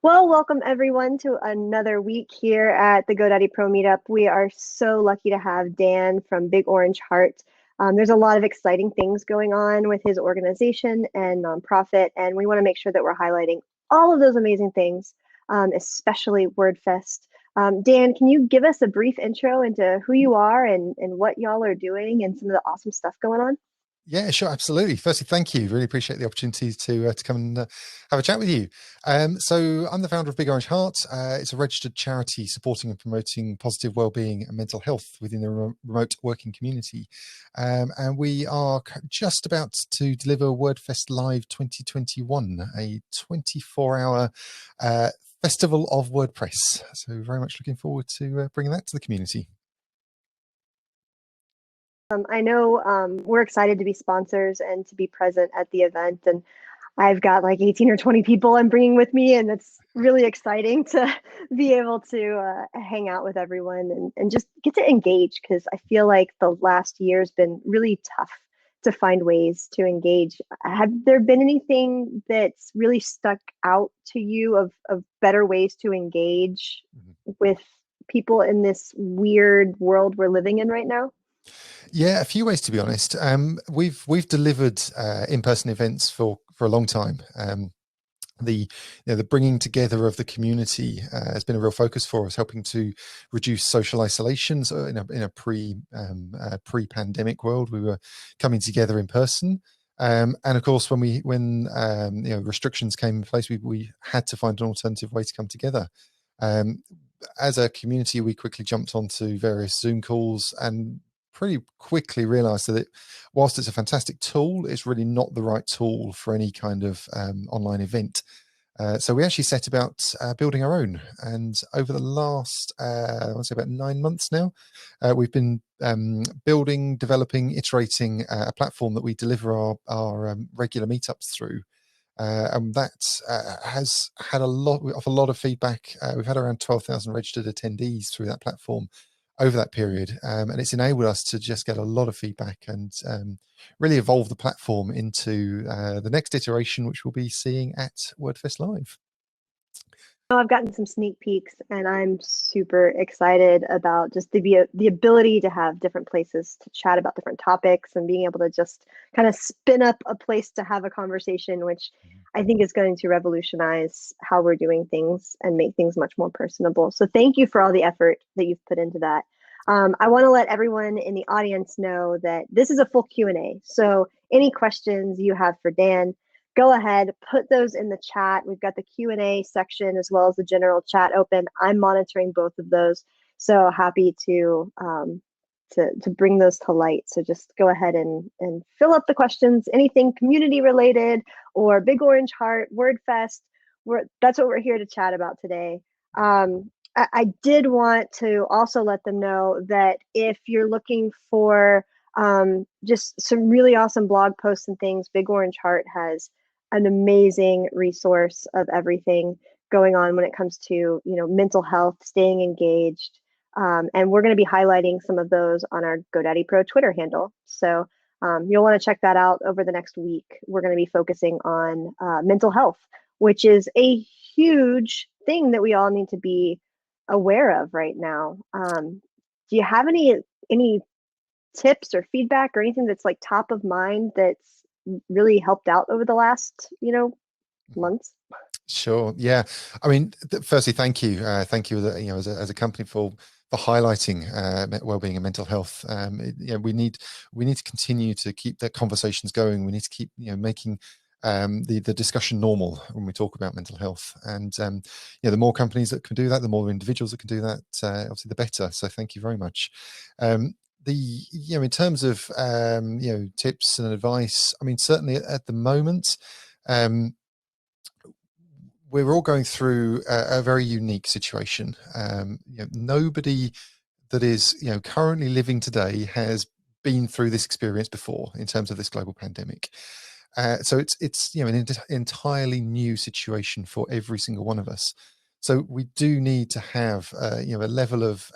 Well, welcome everyone to another week here at the GoDaddy Pro Meetup. We are so lucky to have Dan from Big Orange Heart. There's a lot of exciting things going on with his organization and nonprofit, and we want to make sure that we're highlighting all of those amazing things, especially Wordfest. Dan, can you give us a brief intro into who you are and what y'all are doing and some of the awesome stuff going on? Yeah, sure, absolutely. Firstly, thank you. Really appreciate the opportunity to come and have a chat with you. So I'm the founder of Big Orange Heart. It's a registered charity supporting and promoting positive wellbeing and mental health within the remote working community. And we are just about to deliver WordFest Live 2021, a 24-hour festival of WordPress. So very much looking forward to bringing that to the community. I know we're excited to be sponsors and to be present at the event. And I've got like 18 or 20 people I'm bringing with me, and it's really exciting to be able to hang out with everyone and just get to engage, because I feel like the last year has been really tough to find ways to engage. Have there been anything that's really stuck out to you of better ways to engage with people in this weird world we're living in right now? Yeah, a few ways, to be honest. We've delivered in-person events for a long time. The bringing together of the community has been a real focus for us, helping to reduce social isolation. So in a pre-pandemic world, we were coming together in person. And of course, when restrictions came in place, we had to find an alternative way to come together. As a community, we quickly jumped onto various Zoom calls and pretty quickly realized that whilst it's a fantastic tool, it's really not the right tool for any kind of online event. So we actually set about building our own. And over the last, I want to say about 9 months now, we've been building, developing, iterating a platform that we deliver our regular meetups through. And that has had a lot of feedback. We've had around 12,000 registered attendees through that platform over that period, and it's enabled us to just get a lot of feedback and really evolve the platform into the next iteration, which we'll be seeing at WordFest Live. I've gotten some sneak peeks, and I'm super excited about just the ability to have different places to chat about different topics and being able to just kind of spin up a place to have a conversation, which I think is going to revolutionize how we're doing things and make things much more personable. So thank you for all the effort that you've put into that. I want to let everyone in the audience know that this is a full Q&A. So any questions you have for Dan, go ahead, put those in the chat. We've got the Q&A section as well as the general chat open. I'm monitoring both of those, so happy to bring those to light. So just go ahead and fill up the questions, anything community related or Big Orange Heart, WordFest. That's what we're here to chat about today. I did want to also let them know that if you're looking for just some really awesome blog posts and things, Big Orange Heart has an amazing resource of everything going on when it comes to mental health, staying engaged, and we're going to be highlighting some of those on our GoDaddy Pro Twitter handle. So you'll want to check that out over the next week. We're going to be focusing on mental health, which is a huge thing that we all need to be aware of right now. Do you have any tips or feedback or anything that's like top of mind that's really helped out over the last months? Sure. Yeah. I mean, firstly, thank you. Thank you, as a company for highlighting well-being and mental health. We need to continue to keep the conversations going. We need to keep making the discussion normal when we talk about mental health. And the more companies that can do that, the more individuals that can do that, obviously the better. So thank you very much. In terms of tips and advice, I mean, certainly at the moment, we're all going through a very unique situation. Nobody that is currently living today has been through this experience before in terms of this global pandemic. So it's an entirely new situation for every single one of us. So we do need to have a level of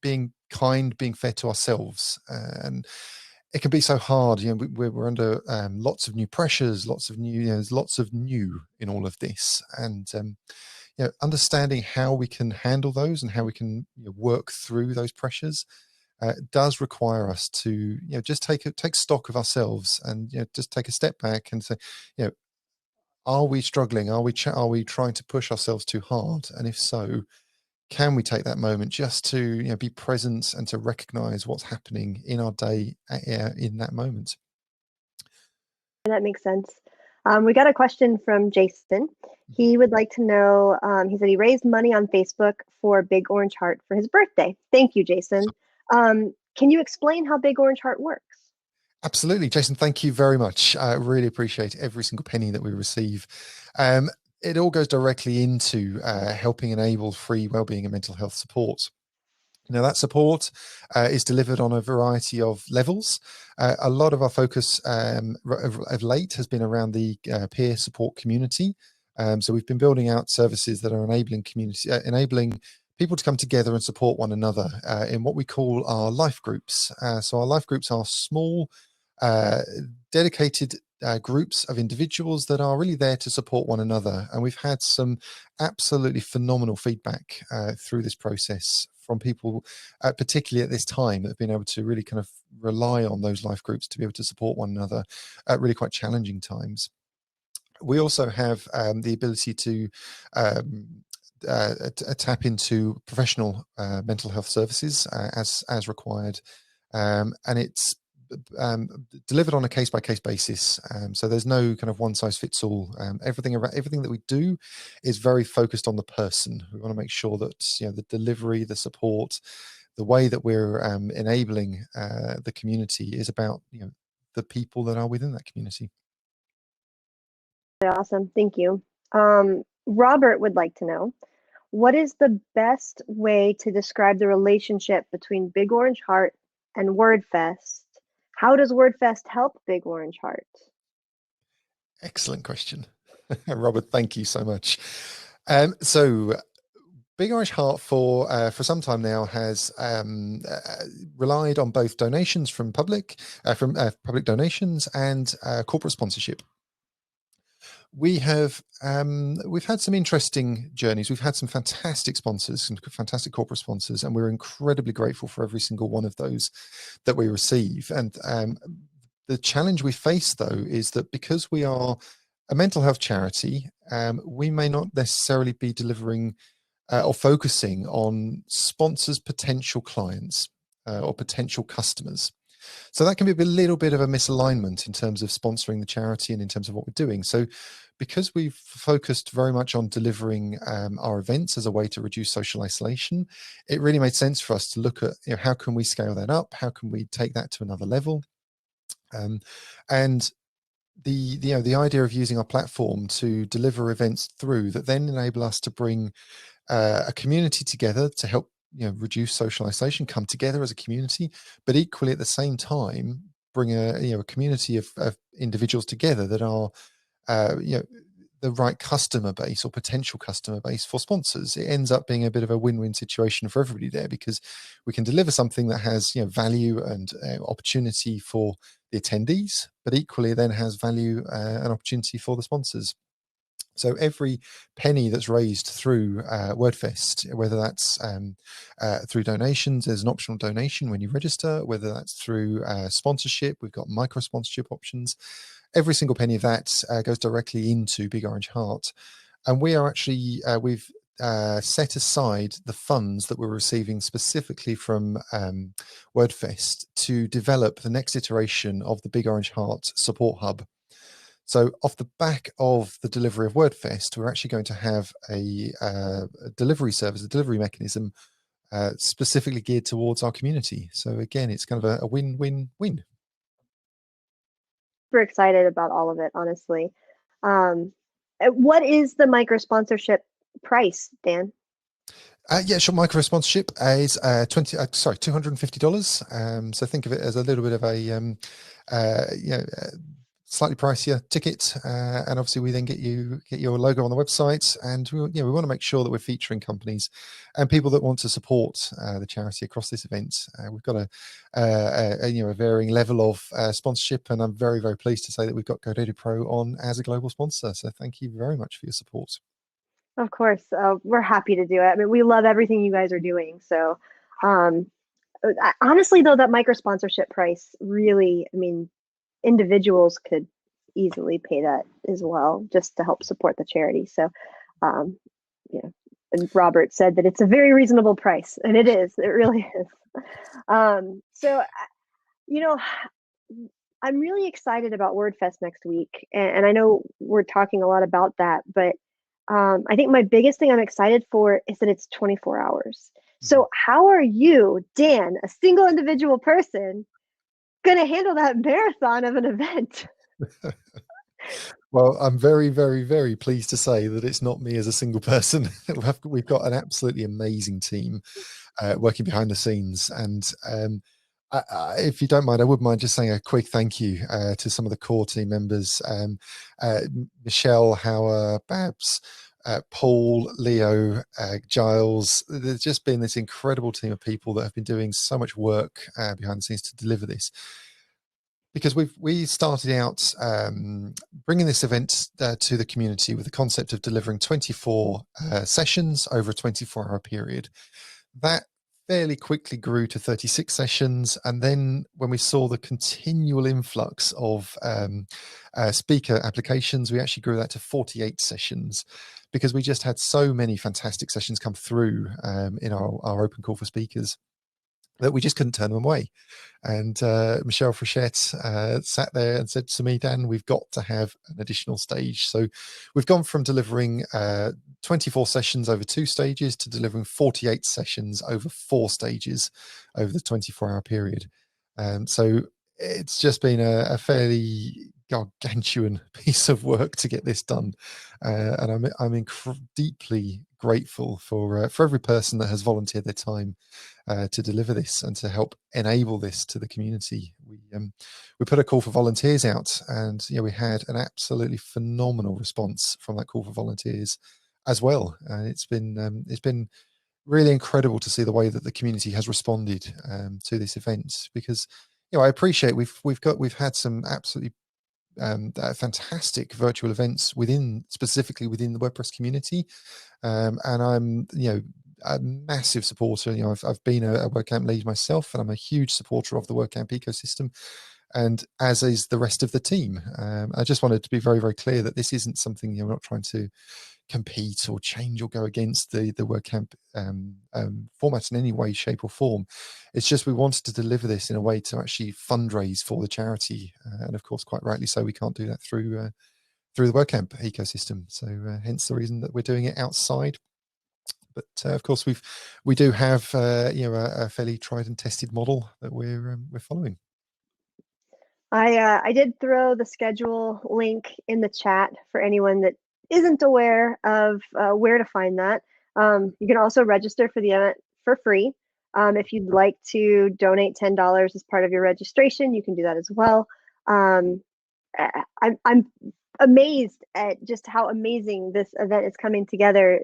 being kind, being fair to ourselves, and it can be so hard. We're under lots of new pressures, lots of new, there's lots of new in all of this, and understanding how we can handle those and how we can work through those pressures does require us to just take stock of ourselves and just take a step back and say, are we struggling? Are we trying to push ourselves too hard? And if so, can we take that moment just to be present and to recognize what's happening in our day in that moment? That makes sense. We got a question from Jason. He would like to know, he said he raised money on Facebook for Big Orange Heart for his birthday. Thank you, Jason. Can you explain how Big Orange Heart works? Absolutely, Jason. Thank you very much. I really appreciate every single penny that we receive. It all goes directly into helping enable free wellbeing and mental health support. Now, that support is delivered on a variety of levels. A lot of our focus of late has been around the peer support community. So we've been building out services that are enabling people to come together and support one another in what we call our life groups. So our life groups are small, dedicated groups of individuals that are really there to support one another. And we've had some absolutely phenomenal feedback through this process from people, particularly at this time, that have been able to really kind of rely on those life groups to be able to support one another at really quite challenging times. We also have the ability to tap into professional mental health services as required, and it's delivered on a case-by-case basis. So there's no kind of one-size-fits-all. Everything that we do is very focused on the person. We want to make sure that the delivery, the support, the way that we're enabling the community is about the people that are within that community. Awesome, thank you. Robert would like to know, what is the best way to describe the relationship between Big Orange Heart and Wordfest? How does Wordfest help Big Orange Heart? Excellent question. Robert, thank you so much. So Big Orange Heart for some time now has relied on both donations from public donations and corporate sponsorship. We've had some interesting journeys. We've had some fantastic sponsors, some fantastic corporate sponsors, and we're incredibly grateful for every single one of those that we receive. And the challenge we face, though, is that because we are a mental health charity, we may not necessarily be delivering or focusing on sponsors' potential clients or potential customers. So that can be a little bit of a misalignment in terms of sponsoring the charity and in terms of what we're doing. So because we've focused very much on delivering our events as a way to reduce social isolation, it really made sense for us to look at how can we scale that up? How can we take that to another level? And the idea of using our platform to deliver events through that then enable us to bring a community together to help reduce social isolation, come together as a community, but equally at the same time bring a community of individuals together that are the right customer base or potential customer base for sponsors. It ends up being a bit of a win-win situation for everybody there, because we can deliver something that has value and opportunity for the attendees, but equally then has value and opportunity for the sponsors. So every penny that's raised through Wordfest, whether that's through donations, there's an optional donation when you register, whether that's through sponsorship, we've got micro sponsorship options. Every single penny of that goes directly into Big Orange Heart. And we are actually, we've set aside the funds that we're receiving specifically from Wordfest to develop the next iteration of the Big Orange Heart support hub. So off the back of the delivery of Wordfest, we're actually going to have a delivery service, a delivery mechanism specifically geared towards our community. So again, it's kind of a win-win-win. Super excited about all of it, honestly. What is the micro sponsorship price, Dan? Yeah, sure. Micro sponsorship is $250. So think of it as a little bit of a slightly pricier ticket, and obviously we then get your logo on the website, and we want to make sure that we're featuring companies and people that want to support the charity across this event. We've got a varying level of sponsorship, and I'm very, very pleased to say that we've got GoDaddy Pro on as a global sponsor. So thank you very much for your support. Of course, we're happy to do it. I mean, we love everything you guys are doing. So, honestly, though, that micro sponsorship price really, I mean, individuals could easily pay that as well, just to help support the charity. So, yeah. And Robert said that it's a very reasonable price, and it is. It really is. So, I'm really excited about Wordfest next week, and I know we're talking a lot about that, but I think my biggest thing I'm excited for is that it's 24 hours. So how are you, Dan, a single individual person, going to handle that marathon of an event? Well, I'm very, very, very pleased to say that it's not me as a single person. We've got an absolutely amazing team working behind the scenes. And if you don't mind, I would mind just saying a quick thank you to some of the core team members, Michelle, Howard, Babs, Paul, Leo, Giles. There's just been this incredible team of people that have been doing so much work behind the scenes to deliver this. Because we started out bringing this event to the community with the concept of delivering 24 sessions over a 24-hour period. That fairly quickly grew to 36 sessions, and then when we saw the continual influx of speaker applications, we actually grew that to 48 sessions, because we just had so many fantastic sessions come through in our open call for speakers that we just couldn't turn them away. And Michelle Frechette sat there and said to me, Dan, we've got to have an additional stage. So we've gone from delivering 24 sessions over 2 stages to delivering 48 sessions over 4 stages over the 24-hour period. So it's just been a fairly gargantuan piece of work to get this done. And I'm deeply grateful for every person that has volunteered their time to deliver this and to help enable this to the community. We put a call for volunteers out, and we had an absolutely phenomenal response from that call for volunteers as well. And it's been really incredible to see the way that the community has responded to this event, because I appreciate we've had some absolutely fantastic virtual events specifically within the WordPress community, and I'm a massive supporter. I've been a WordCamp lead myself, and I'm a huge supporter of the WordCamp ecosystem, and as is the rest of the team. I just wanted to be very, very clear that this isn't something we're not trying to compete or change or go against the WordCamp format in any way, shape or form. It's just we wanted to deliver this in a way to actually fundraise for the charity, and of course, quite rightly so, we can't do that through the WordCamp ecosystem. So hence the reason that we're doing it outside. But of course, we do have a fairly tried and tested model that we're following. I did throw the schedule link in the chat for anyone that isn't aware of where to find that. You can also register for the event for free. If you'd like to donate $10 as part of your registration, you can do that as well. I'm amazed at just how amazing this event is coming together.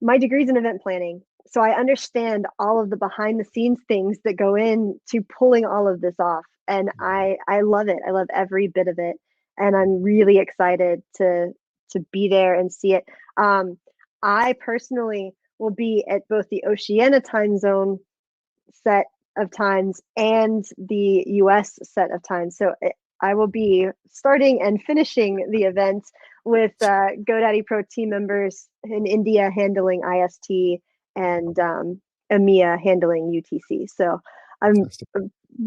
My degree's in event planning, so I understand all of the behind the scenes things that go into pulling all of this off. And I love it. I love every bit of it. And I'm really excited to be there and see it. I personally will be at both the Oceania time zone set of times and the US set of times. So I will be starting and finishing the event with GoDaddy Pro team members in India handling IST and EMEA handling UTC. So I'm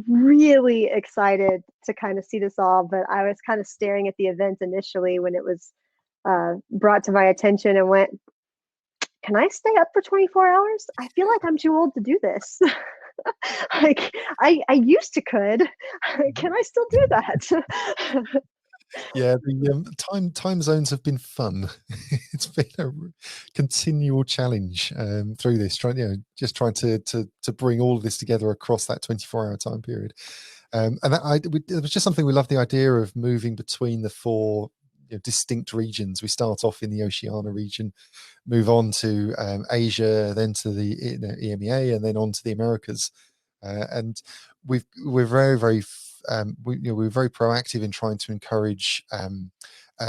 really excited to kind of see this all, but I was kind of staring at the event initially when it was brought to my attention and went, can I stay up for 24 hours? I feel like I'm too old to do this. Like I used to could. Can I still do that? Yeah, the time zones have been fun. It's been a continual challenge through this, trying to bring all of this together across that 24-hour time period. And it was just something we love, the idea of moving between the four distinct regions. We start off in the Oceania region, move on to Asia, then to the EMEA, and then on to the Americas. And we're very we're very proactive in trying to encourage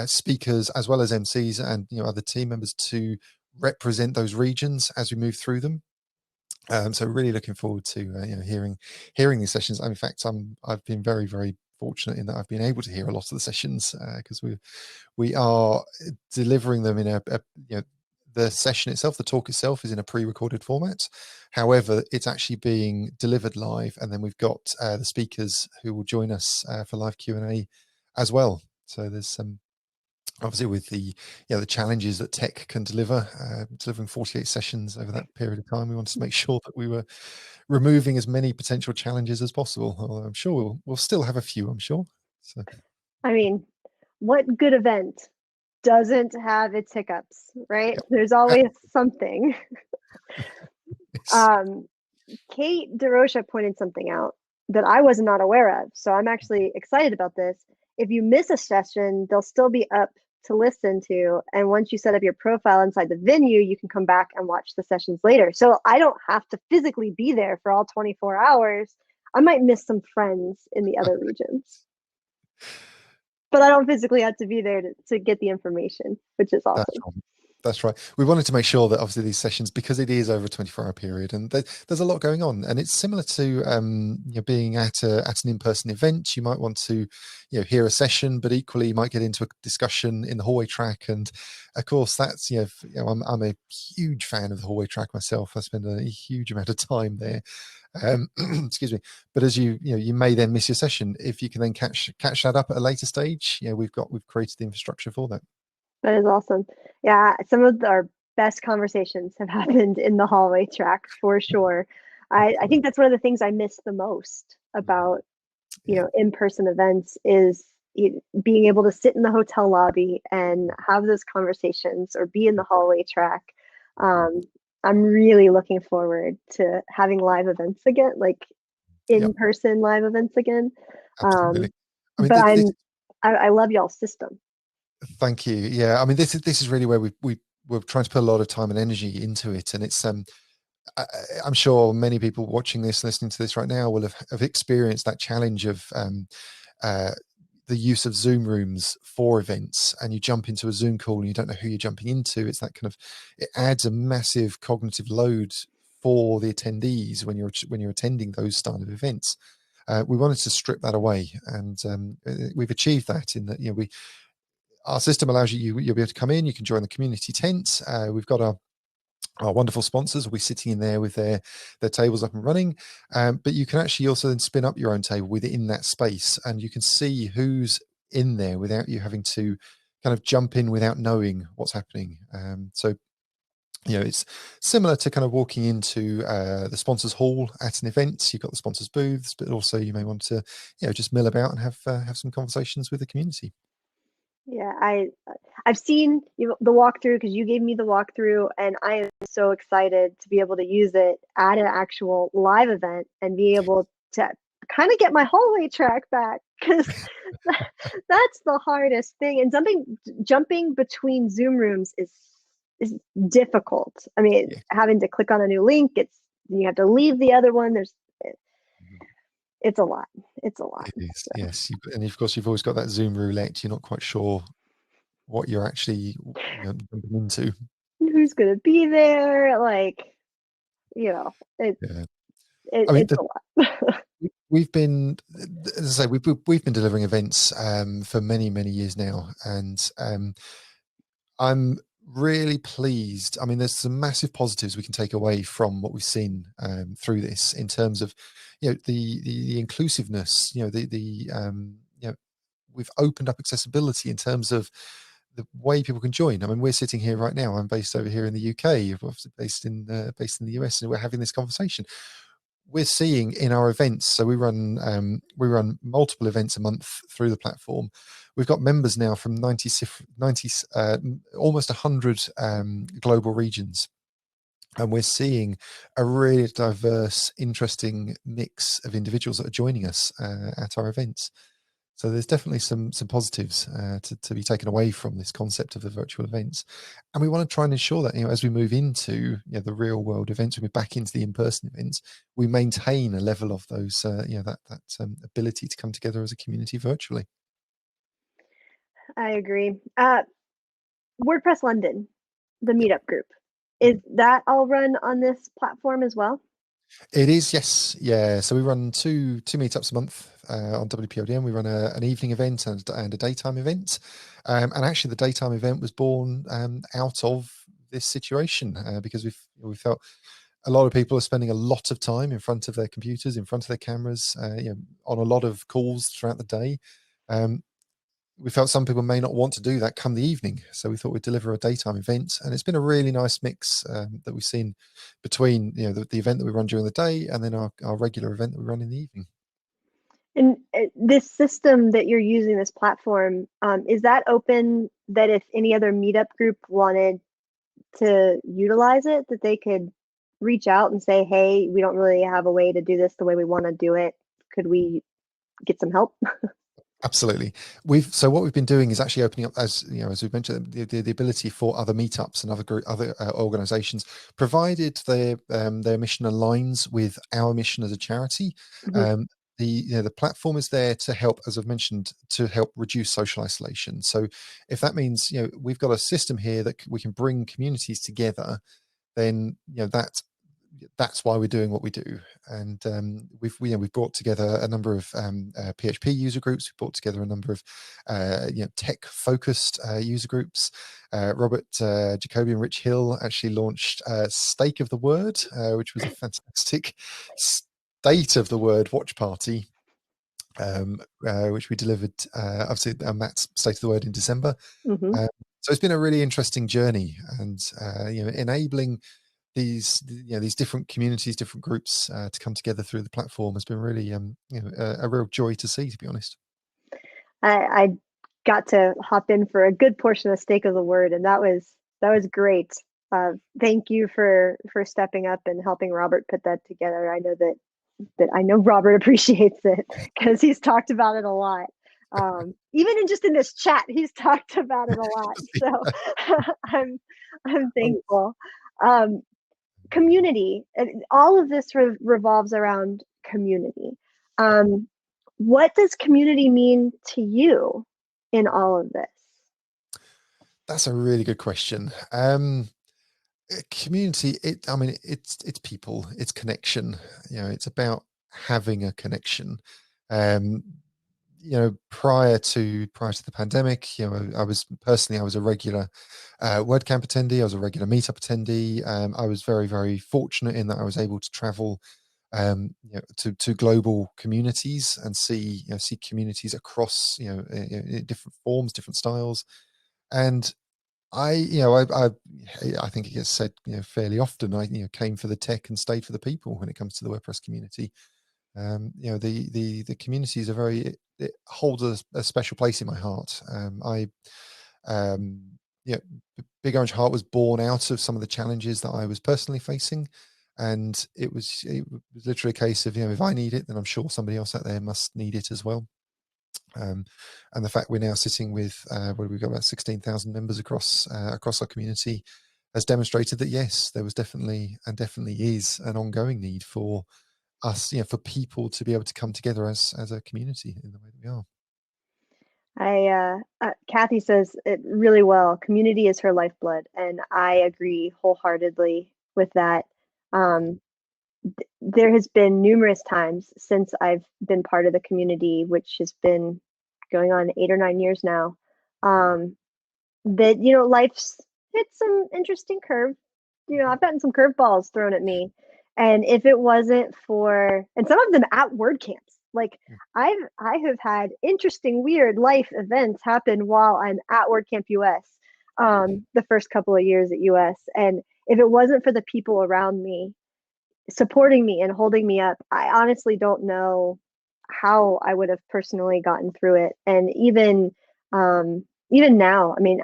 speakers as well as MCs and other team members to represent those regions as we move through them. So really looking forward to hearing these sessions. In fact, I've been very fortunate in that I've been able to hear a lot of the sessions because we are delivering them in the session itself, the talk itself, is in a pre-recorded format. However, it's actually being delivered live, and then we've got the speakers who will join us for live Q&A as well. So there's some, obviously, with the the challenges that tech can deliver, delivering 48 sessions over that period of time, we wanted to make sure that we were removing as many potential challenges as possible. Although I'm sure we'll still have a few, I'm sure. So, I mean, what good event doesn't have its hiccups, right? yeah. There's always something. Yes. Kate DeRocha pointed something out that I was not aware of. So I'm actually excited about this. If you miss a session, they'll still be up to listen to. And once you set up your profile inside the venue, you can come back and watch the sessions later. So I don't have to physically be there for all 24 hours. I might miss some friends in the other regions, but I don't physically have to be there to get the information, which is awesome. That's right. We wanted to make sure that obviously these sessions, because it is over a 24-hour period, and there's a lot going on, and it's similar to being at an in-person event. You might want to hear a session, but equally you might get into a discussion in the hallway track. And of course, that's I'm a huge fan of the hallway track myself. I spend a huge amount of time there. Excuse me. But as you may then miss your session. If you can then catch that up at a later stage, we've created the infrastructure for that. That is awesome. Yeah, some of our best conversations have happened in the hallway track for sure. I think that's one of the things I miss the most about in-person events is being able to sit in the hotel lobby and have those conversations or be in the hallway track. I'm really looking forward to having live events again, like in-person live events again. Absolutely. But I love y'all's system. Thank you. Yeah, I mean, this is really where we're trying to put a lot of time and energy into it, and it's I'm sure many people watching this, listening to this right now, will have experienced that challenge of the use of Zoom rooms for events, and you jump into a Zoom call and you don't know who you're jumping into. It's that kind of, it adds a massive cognitive load for the attendees when you're attending those style of events. We wanted to strip that away, and we've achieved that in that our system allows you'll be able to come in, you can join the community tent. We've got our wonderful sponsors will be sitting in there with their tables up and running, but you can actually also then spin up your own table within that space, and you can see who's in there without you having to kind of jump in without knowing what's happening. So it's similar to kind of walking into the sponsors hall at an event. You've got the sponsors booths, but also you may want to just mill about and have some conversations with the community. Yeah, I've seen the walkthrough because you gave me the walkthrough, and I am so excited to be able to use it at an actual live event and be able to kind of get my hallway track back, because that's the hardest thing. And jumping between Zoom rooms is difficult. I mean, having to click on a new link, you have to leave the other one. It's a lot. It's a lot. It is, yes. And of course, you've always got that Zoom roulette. You're not quite sure what you're actually jumping into. Who's going to be there? Like, it's a lot. We've been, as I say, we've been delivering events for many years now, and I'm really pleased. I mean, there's some massive positives we can take away from what we've seen through this in terms of the inclusiveness. We've opened up accessibility in terms of the way people can join. I mean, we're sitting here right now. I'm based over here in the UK. You're obviously based in the US, and we're having this conversation. We're seeing in our events, so we run multiple events a month through the platform. We've got members now from 90 almost 100 global regions. And we're seeing a really diverse, interesting mix of individuals that are joining us at our events. So there's definitely some positives to be taken away from this concept of the virtual events, and we want to try and ensure that, as we move into the real world events, we move back into the in-person events, we maintain a level of those that ability to come together as a community virtually. I agree. WordPress London, the Meetup group, is that all run on this platform as well? It is, yes, yeah. So we run two meetups a month on WPLDM. We run an evening event and a daytime event, and actually the daytime event was born out of this situation because we felt a lot of people are spending a lot of time in front of their computers, in front of their cameras, on a lot of calls throughout the day. We felt some people may not want to do that come the evening, so we thought we'd deliver a daytime event, and it's been a really nice mix that we've seen between the event that we run during the day and then our regular event that we run in the evening. And this system that you're using, this platform, is that open that if any other meetup group wanted to utilize it, that they could reach out and say, hey, we don't really have a way to do this the way we want to do it. Could we get some help? Absolutely. So what we've been doing is actually opening up, as as we've mentioned, the ability for other meetups and other organizations, provided their mission aligns with our mission as a charity. Mm-hmm. The platform is there to help, as I've mentioned, to help reduce social isolation. So if that means we've got a system here that we can bring communities together, then that's why we're doing what we do. And we've brought together a number of PHP user groups. We've brought together a number of tech focused user groups. Robert Jacoby and Rich Hill actually launched Stake of the Word, which was a fantastic state of the word watch party, which we delivered obviously Matt's State of the Word in December. Mm-hmm. So it's been a really interesting journey, and enabling these different communities, different groups to come together through the platform has been really a real joy to see, to be honest. I got to hop in for a good portion of Stake of the Word, and that was great. Thank you for stepping up and helping Robert put that together. I know that Robert appreciates it because he's talked about it a lot. Even in this chat, he's talked about it a lot. So I'm thankful. Community, all of this revolves around community. What does community mean to you in all of this? That's a really good question. Community, it's people, it's connection. It's about having a connection. Prior to the pandemic, I was a regular WordCamp attendee. I was a regular Meetup attendee. I was very, very fortunate in that I was able to travel to global communities and see communities across in different forms, different styles. And I think it gets said fairly often. I came for the tech and stayed for the people when it comes to the WordPress community. The communities are it holds a special place in my heart. Big Orange Heart was born out of some of the challenges that I was personally facing, and it was literally a case of if I need it, then I'm sure somebody else out there must need it as well. And the fact we're now sitting with we've got about 16,000 members across our community has demonstrated that yes, there was definitely is an ongoing need for us, for people to be able to come together as a community in the way that we are. Kathy says it really well. Community is her lifeblood, and I agree wholeheartedly with that. There has been numerous times since I've been part of the community, which has been going on 8 or 9 years now, that life's hit some interesting curve. I've gotten some curveballs thrown at me, and if it wasn't for, and some of them at WordCamps, like I have had interesting, weird life events happen while I'm at WordCamp US, the first couple of years at US, and if it wasn't for the people around me supporting me and holding me up, I honestly don't know how I would have personally gotten through it. And even now, I mean,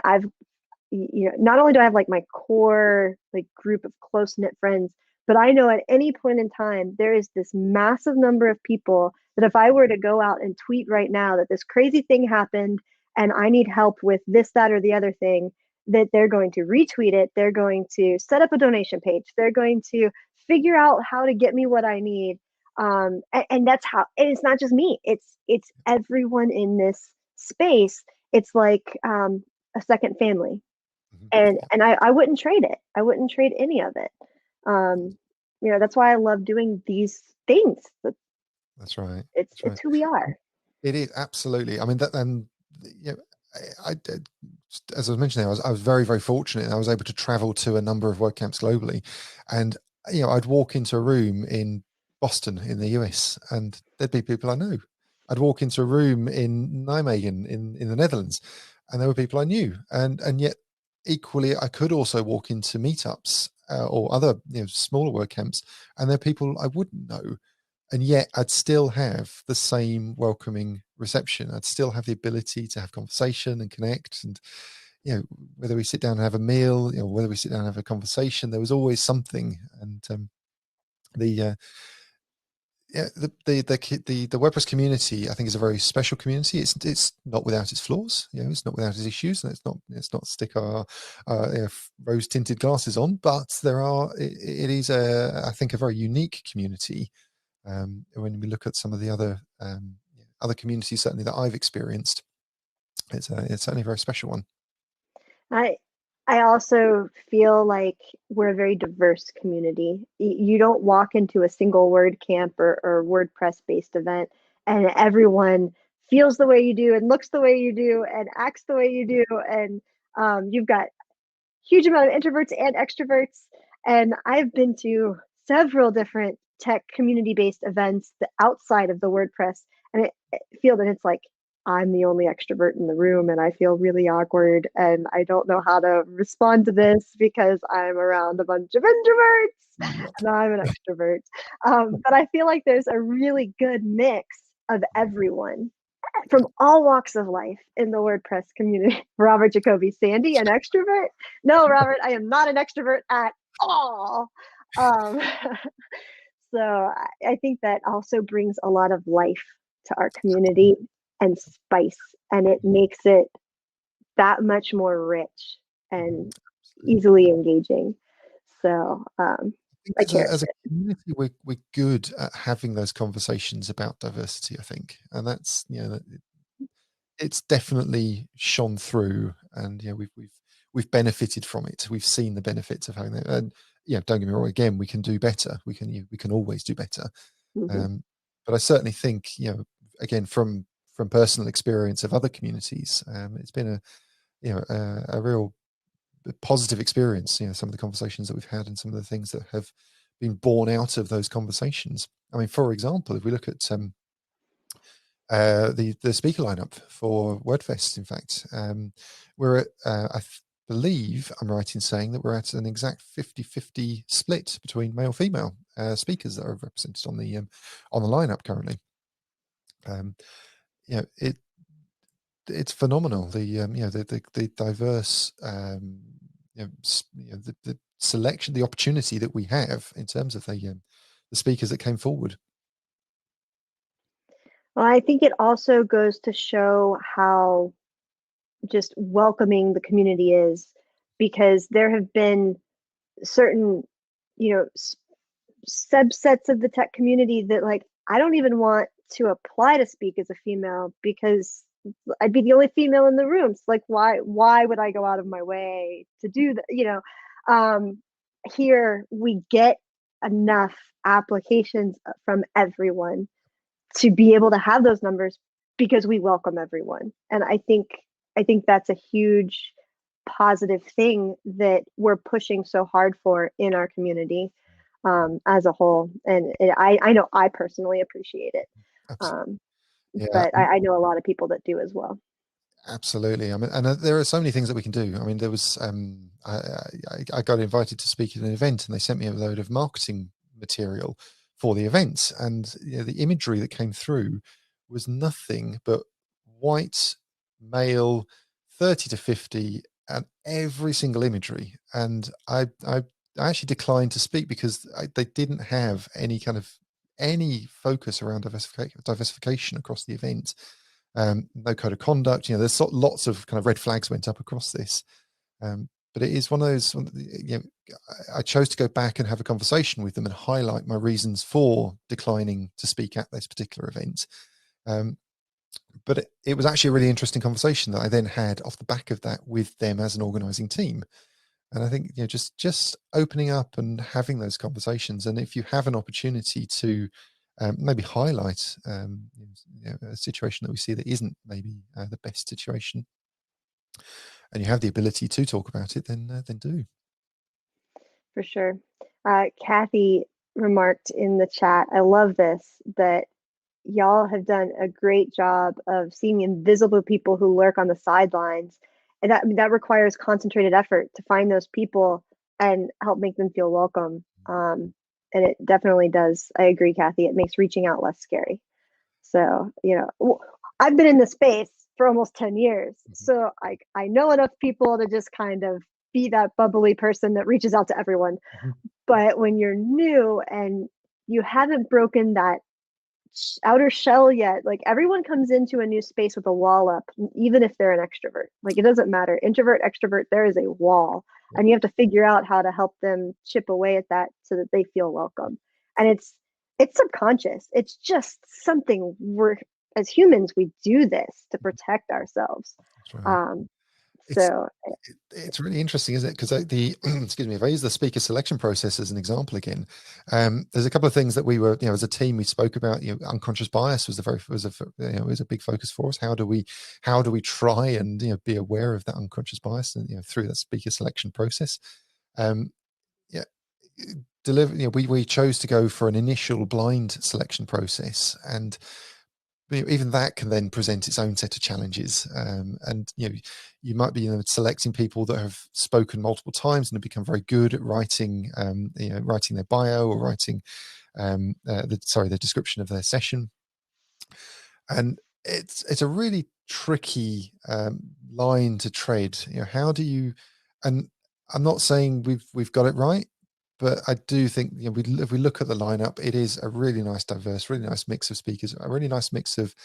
not only do I have like my core like group of close knit friends, but I know at any point in time, there is this massive number of people that if I were to go out and tweet right now that this crazy thing happened and I need help with this, that, or the other thing, that they're going to retweet it. They're going to set up a donation page. They're going to figure out how to get me what I need. And that's how, and it's not just me, it's everyone in this space. It's like a second family. And Yeah, I wouldn't trade it. I wouldn't trade any of it. That's why I love doing these things. that's right. It's That's right. who we are. It is absolutely. I mean that, and you know, I did, as I was mentioning, I was very, very fortunate. I was able to travel to a number of WordCamps globally, and I'd walk into a room in Boston in the US, and there'd be people I know. I'd walk into a room in Nijmegen in the Netherlands, and there were people I knew, and yet equally, I could also walk into meetups or other smaller WordCamps, and there are people I wouldn't know, and yet I'd still have the same welcoming reception. I'd still have the ability to have conversation and connect, and whether we sit down and have a meal, whether we sit down and have a conversation, there was always something. And the yeah, the WordPress community, I think, is a very special community. It's not without its flaws, it's not without its issues, and it's not stick our rose tinted glasses on, but it is I think a very unique community. When we look at some of the other communities, certainly that I've experienced, it's certainly a very special one. I I also feel like we're a very diverse community. You don't walk into a single WordCamp or WordPress based event and everyone feels the way you do and looks the way you do and acts the way you do. And you've got huge amount of introverts and extroverts. And I've been to several different tech community based events outside of the WordPress, and I feel that it's like I'm the only extrovert in the room, and I feel really awkward, and I don't know how to respond to this because I'm around a bunch of introverts Yep. and I'm an extrovert. But I feel like there's a really good mix of everyone from all walks of life in the WordPress community. Robert Jacoby, Sandy, an extrovert? No, Robert, I am not an extrovert at all. Um, so I think that also brings a lot of life to our community and spice, and it makes it that much more rich and easily engaging. So I cherish As a it. community, we're good at having those conversations about diversity, I think, and that's it's definitely shone through, and we've benefited from it. We've seen the benefits of having that, and don't get me wrong. Again, we can do better. We can always do better. Mm-hmm. But I certainly think again from personal experience of other communities, it's been a real positive experience. Some of the conversations that we've had and some of the things that have been born out of those conversations. I mean, for example, if we look at the speaker lineup for Wordfest, in fact, we're at believe I'm right in saying that we're at an exact 50-50 split between male female speakers that are represented on the lineup currently. It's phenomenal. The diverse the selection, the opportunity that we have in terms of the speakers that came forward. Well, I think it also goes to show how just welcoming the community is, because there have been certain, you know, subsets of the tech community that like I don't even want to apply to speak as a female because I'd be the only female in the room. So like why would I go out of my way to do that? Here we get enough applications from everyone to be able to have those numbers because we welcome everyone. And I think that's a huge positive thing that we're pushing so hard for in our community as a whole. And I know I personally appreciate it. Absolutely. Um, Yeah, but I know a lot of people that do as well. absolutely. I mean, and there are so many things that we can do. I mean, there was I got invited to speak at an event, and they sent me a load of marketing material for the event, and the imagery that came through was nothing but white male, 30 to 50, and every single imagery. And I actually declined to speak because they didn't have any kind of any focus around diversification across the event. No code of conduct. There's lots of kind of red flags went up across this. But it is one of those, I chose to go back and have a conversation with them and highlight my reasons for declining to speak at this particular event. But it was actually a really interesting conversation that I then had off the back of that with them as an organizing team. And I think, just opening up and having those conversations. And if you have an opportunity to maybe highlight a situation that we see that isn't maybe the best situation, and you have the ability to talk about it, then do. For sure. Kathy remarked in the chat, I love this, that y'all have done a great job of seeing invisible people who lurk on the sidelines. And that requires concentrated effort to find those people and help make them feel welcome. And it definitely does. I agree, Kathy. It makes reaching out less scary. So, I've been in the space for almost 10 years. So I know enough people to just kind of be that bubbly person that reaches out to everyone. But when you're new and you haven't broken that outer shell yet, like everyone comes into a new space with a wall up, even if they're an extrovert. Like it doesn't matter, introvert, extrovert, there is a wall, and you have to figure out how to help them chip away at that so that they feel welcome. And it's subconscious. It's just something we're, as humans, we do this to protect ourselves. That's right. So it's really interesting, isn't it? Because excuse me, if I use the speaker selection process as an example again, there's a couple of things that we were, as a team, we spoke about. Unconscious bias was was a big focus for us. How do we try and be aware of that unconscious bias, and through that speaker selection process, we chose to go for an initial blind selection process, and even that can then present its own set of challenges. And you might be selecting people that have spoken multiple times and have become very good at writing writing their bio or writing the description of their session. And it's a really tricky line to tread. How do you, and I'm not saying we've got it right, but I do think if we look at the lineup, it is a really nice, diverse, really nice mix of speakers, a really nice mix of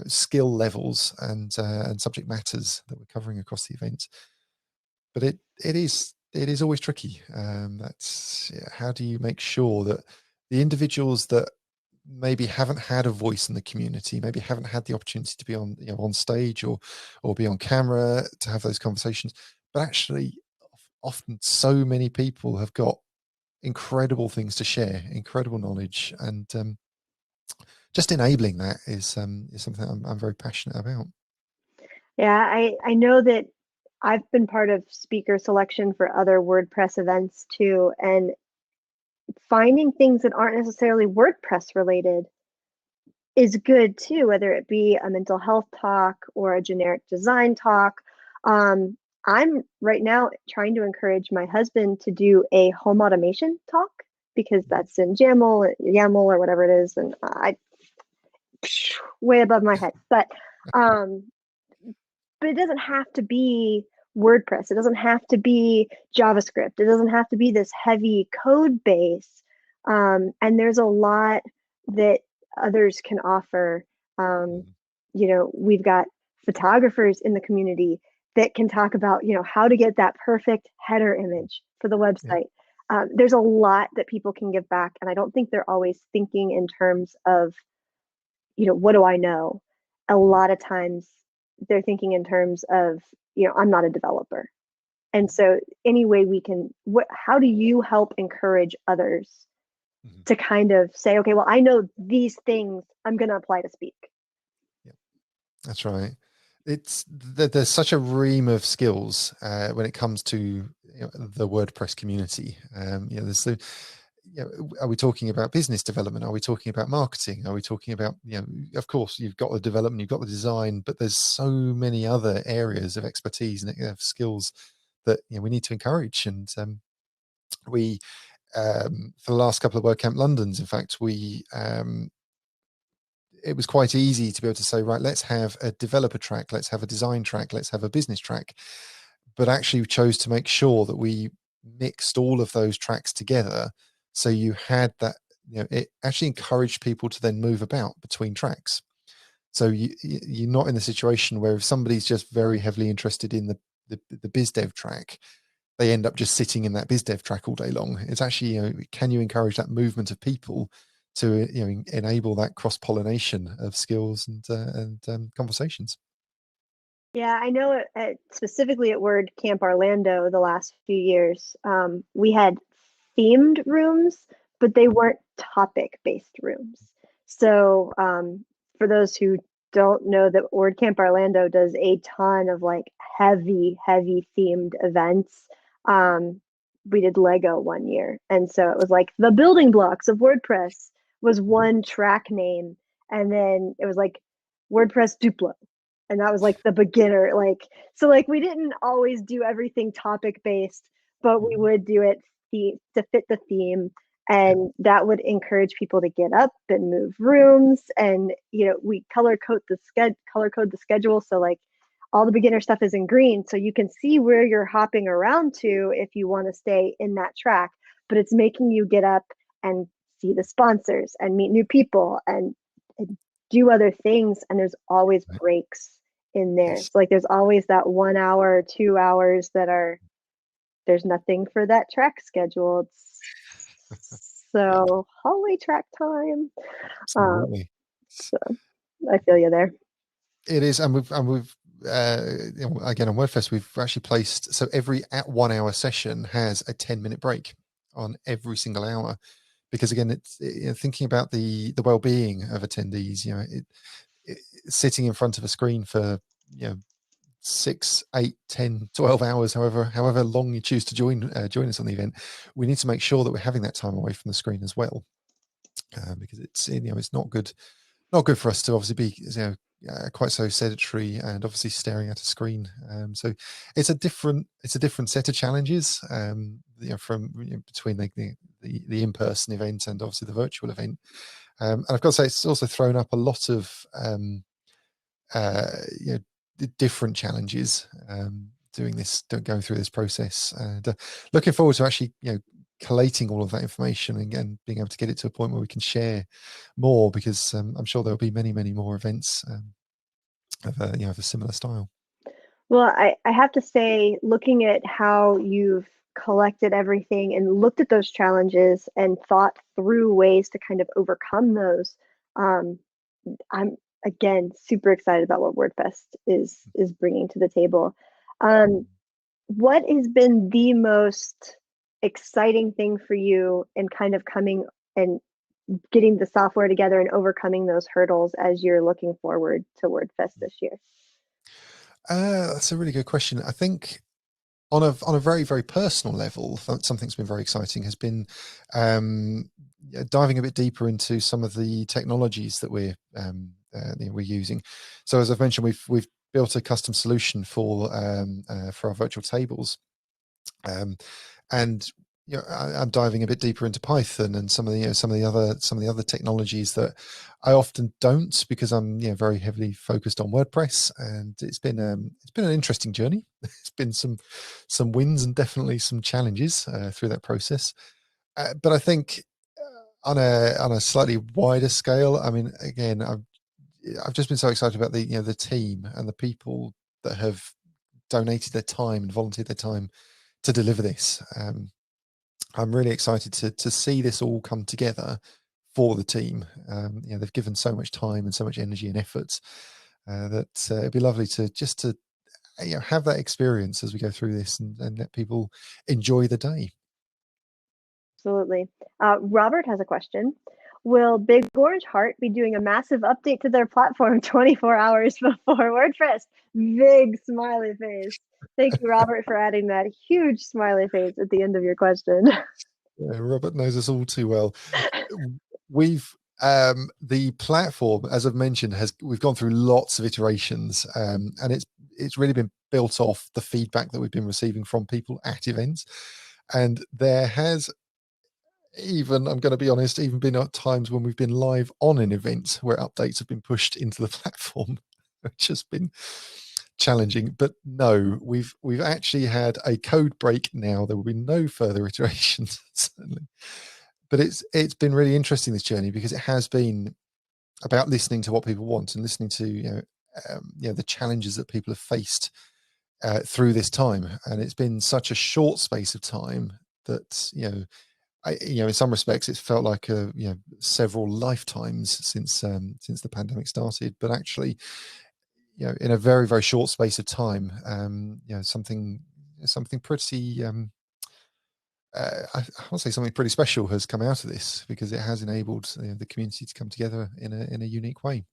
skill levels and subject matters that we're covering across the event. But it is always tricky. How do you make sure that the individuals that maybe haven't had a voice in the community, maybe haven't had the opportunity to be on stage or be on camera to have those conversations, but actually often so many people have got incredible things to share, incredible knowledge, and just enabling that is something I'm very passionate about. Yeah, I know that I've been part of speaker selection for other WordPress events too, and finding things that aren't necessarily WordPress related is good too, whether it be a mental health talk or a generic design talk. I'm right now trying to encourage my husband to do a home automation talk because that's in YAML or whatever it is, and I way above my head. But it doesn't have to be WordPress. It doesn't have to be JavaScript. It doesn't have to be this heavy code base. And there's a lot that others can offer. We've got photographers in the community that can talk about, how to get that perfect header image for the website. There's a lot that people can give back. And I don't think they're always thinking in terms of, what do I know? A lot of times they're thinking in terms of, I'm not a developer. And so any way we can, how do you help encourage others to kind of say, okay, well, I know these things, I'm going to apply to speak. Yeah, that's right. There's such a ream of skills when it comes to the WordPress community. There's are we talking about business development? Are we talking about marketing? Are we talking about, of course, you've got the development, you've got the design, but there's so many other areas of expertise and of skills that we need to encourage. And we, for the last couple of WordCamp Londons, in fact, we it was quite easy to be able to say, right, let's have a developer track, let's have a design track, let's have a business track. But actually we chose to make sure that we mixed all of those tracks together. So you had that, it actually encouraged people to then move about between tracks. So you're not in the situation where if somebody's just very heavily interested in the biz dev track, they end up just sitting in that biz dev track all day long. It's actually, can you encourage that movement of people to enable that cross pollination of skills and conversations? Yeah, I know specifically at WordCamp Orlando the last few years, we had themed rooms, but they weren't topic-based rooms. So for those who don't know, that WordCamp Orlando does a ton of like heavy themed events. We did Lego one year, and so it was like the building blocks of WordPress was one track name, and then it was like WordPress Duplo, and that was like the beginner, like, so like we didn't always do everything topic based, but we would do it to fit the theme, and that would encourage people to get up and move rooms. And we color code the schedule, so like all the beginner stuff is in green, so you can see where you're hopping around to if you want to stay in that track, but it's making you get up and see the sponsors and meet new people and do other things. And there's always breaks in there. Yes. So like there's always that 1 hour, 2 hours there's nothing for that track scheduled. So hallway track time. Absolutely. So I feel you there. It is, and we've again on Wordfest we've actually placed, so every 1 hour session has a 10-minute break on every single hour, because again it's thinking about the well-being of attendees. Sitting in front of a screen for 6, 8, 10, 12 hours, however long you choose to join us on the event, we need to make sure that we're having that time away from the screen as well, because it's it's not good for us to obviously be quite so sedentary and obviously staring at a screen. So it's a different set of challenges from between the in-person event and obviously the virtual event. And I've got to say, it's also thrown up a lot of different challenges going through this process, and looking forward to actually collating all of that information and being able to get it to a point where we can share more, because I'm sure there'll be many more events of a similar style. Well, I have to say, looking at how you've collected everything and looked at those challenges and thought through ways to kind of overcome those, I'm again super excited about what WordFest is bringing to the table. What has been the most exciting thing for you in kind of coming and getting the software together and overcoming those hurdles as you're looking forward to WordFest this year? That's a really good question. I think on a very personal level, something that's been very exciting has been diving a bit deeper into some of the technologies that we're using. So as I've mentioned, we've built a custom solution for our virtual tables, and I'm diving a bit deeper into Python and some of the other technologies that I often don't, because I'm very heavily focused on WordPress, and it's been an interesting journey. It's been some wins and definitely some challenges through that process. But I think on a slightly wider scale, I mean, again, I've just been so excited about the team and the people that have donated their time and volunteered their time to deliver this. I'm really excited to see this all come together for the team. They've given so much time and so much energy and effort that it'd be lovely to have that experience as we go through this and let people enjoy the day. Absolutely. Robert has a question. Will Big Orange Heart be doing a massive update to their platform 24 hours before WordPress? Big smiley face. Thank you, Robert, for adding that huge smiley face at the end of your question. Yeah, Robert knows us all too well. We've the platform, as I've mentioned, we've gone through lots of iterations, and it's really been built off the feedback that we've been receiving from people at events, and there has even, I'm going to be honest, even been at times when we've been live on an event where updates have been pushed into the platform, which has been challenging. But no, we've actually had a code break now. There will be no further iterations, certainly. But it's been really interesting, this journey, because it has been about listening to what people want and listening to the challenges that people have faced through this time. And it's been such a short space of time that in some respects it's felt like several lifetimes since the pandemic started. But actually, in a very, very short space of time, something pretty I want to say something pretty special has come out of this, because it has enabled the community to come together in a unique way.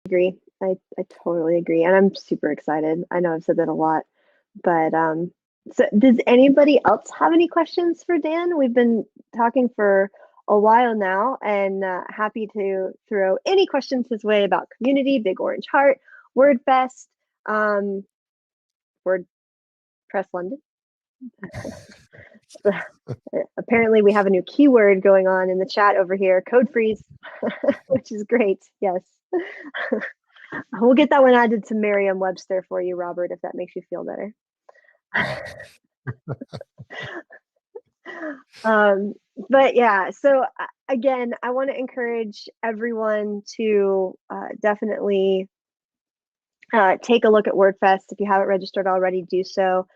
Agree. I totally agree. And I'm super excited. I know I've said that a lot, but so does anybody else have any questions for Dan? We've been talking for a while now, and happy to throw any questions his way about community, Big Orange Heart, WordFest, WordPress London. Apparently we have a new keyword going on in the chat over here, code freeze, which is great. Yes. We'll get that one added to Merriam-Webster for you, Robert, if that makes you feel better. But yeah, so again, I want to encourage everyone to definitely take a look at WordFest. If you haven't registered already, do so.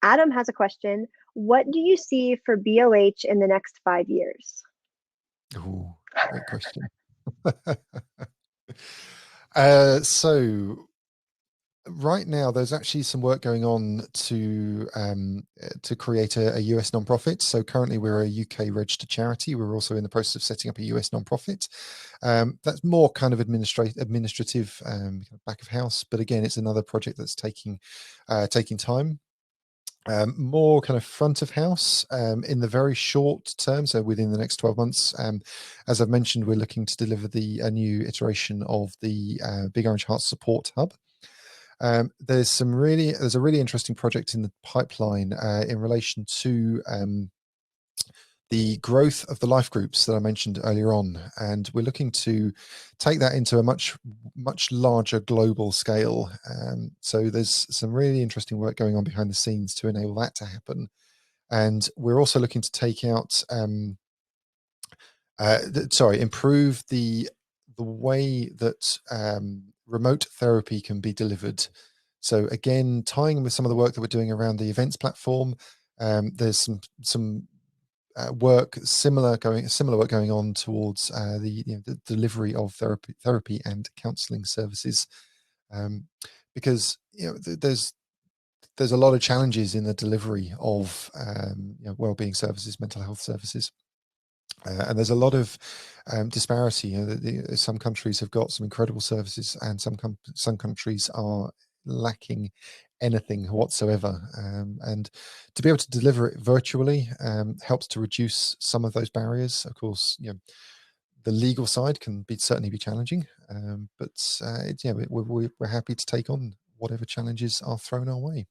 Adam has a question. What do you see for BOH in the next 5 years? Oh, great question. So right now, there's actually some work going on to create a US nonprofit. So currently, we're a UK registered charity. We're also in the process of setting up a US nonprofit. That's more kind of administrative back of house. But again, it's another project that's taking time. More kind of front of house in the very short term, so within the next 12 months. As I've mentioned, we're looking to deliver a new iteration of the Big Orange Heart Support Hub. There's a really interesting project in the pipeline in relation to the growth of the life groups that I mentioned earlier on, and we're looking to take that into a much larger global scale. So there's some really interesting work going on behind the scenes to enable that to happen, and we're also looking to take out improve the way that remote therapy can be delivered. So again, tying in with some of the work that we're doing around the events platform, there's some similar work going on towards the delivery of therapy and counselling services, because there's a lot of challenges in the delivery of wellbeing services, mental health services. And there's a lot of disparity. Some countries have got some incredible services, and some countries are lacking anything whatsoever. And to be able to deliver it virtually helps to reduce some of those barriers. Of course, the legal side can certainly be challenging, but we're happy to take on whatever challenges are thrown our way.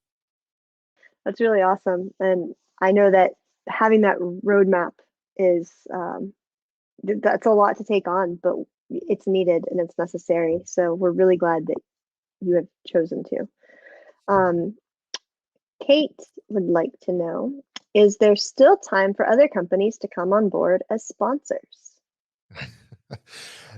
That's really awesome, and I know that having that roadmap is that's a lot to take on, but it's needed and it's necessary. So we're really glad that you have chosen to. Kate would like to know, is there still time for other companies to come on board as sponsors?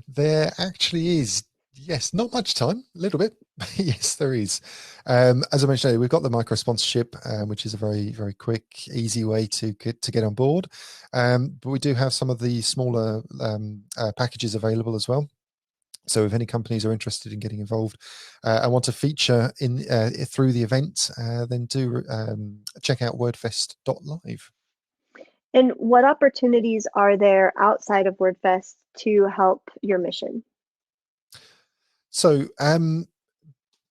There actually is. Yes, not much time, a little bit. Yes, there is. As I mentioned earlier, we've got the micro sponsorship, which is a very, very quick, easy way to get on board. But we do have some of the smaller packages available as well. So if any companies are interested in getting involved and want to feature through the event, then do check out wordfest.live. And what opportunities are there outside of WordFest to help your mission? So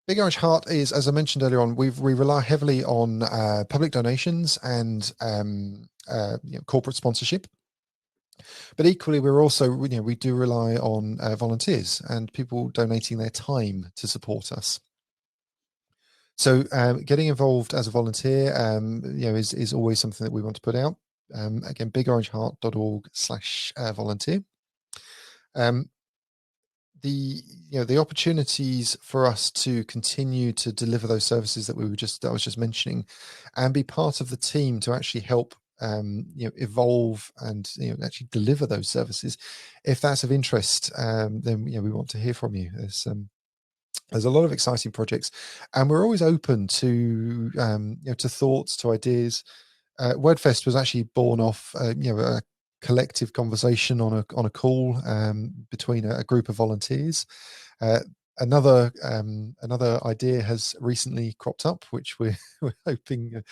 Big Orange Heart is, as I mentioned earlier on, we rely heavily on public donations and corporate sponsorship. But equally, we're also, we do rely on volunteers and people donating their time to support us. So getting involved as a volunteer, is always something that we want to put out. again, bigorangeheart.org/volunteer. The opportunities for us to continue to deliver those services that I was just mentioning, and be part of the team to actually help evolve and actually deliver those services. If that's of interest, then we want to hear from you. There's a lot of exciting projects, and we're always open to to thoughts, to ideas. Wordfest was actually born off a collective conversation on a call between a group of volunteers. Another idea has recently cropped up, which we're hoping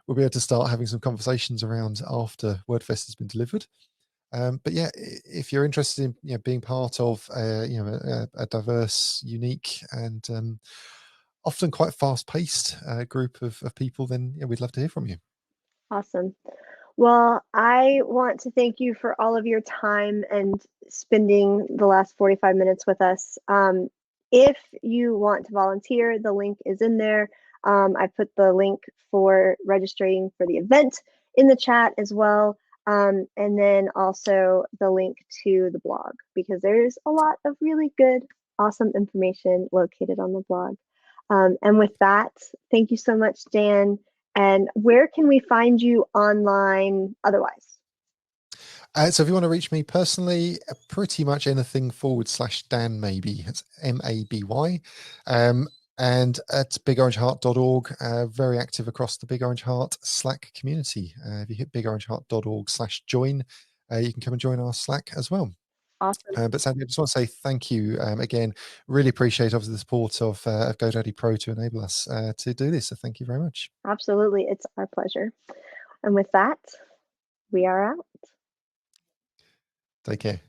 we'll be able to start having some conversations around after Wordfest has been delivered. But yeah, if you're interested in being part of a diverse, unique, and often quite fast-paced group of people, then we'd love to hear from you. Awesome. Well, I want to thank you for all of your time and spending the last 45 minutes with us. If you want to volunteer, the link is in there. I put the link for registering for the event in the chat as well. And then also the link to the blog, because there's a lot of really good, awesome information located on the blog. And with that, thank you so much, Dan. And where can we find you online otherwise? So if you want to reach me personally, pretty much anything /Dan Maby. It's MABY. And at bigorangeheart.org, very active across the Big Orange Heart Slack community. If you hit bigorangeheart.org/join, you can come and join our Slack as well. Awesome. But Sandy, I just want to say thank you again. Really appreciate obviously the support of GoDaddy Pro to enable us to do this. So thank you very much. Absolutely. It's our pleasure. And with that, we are out. Take care.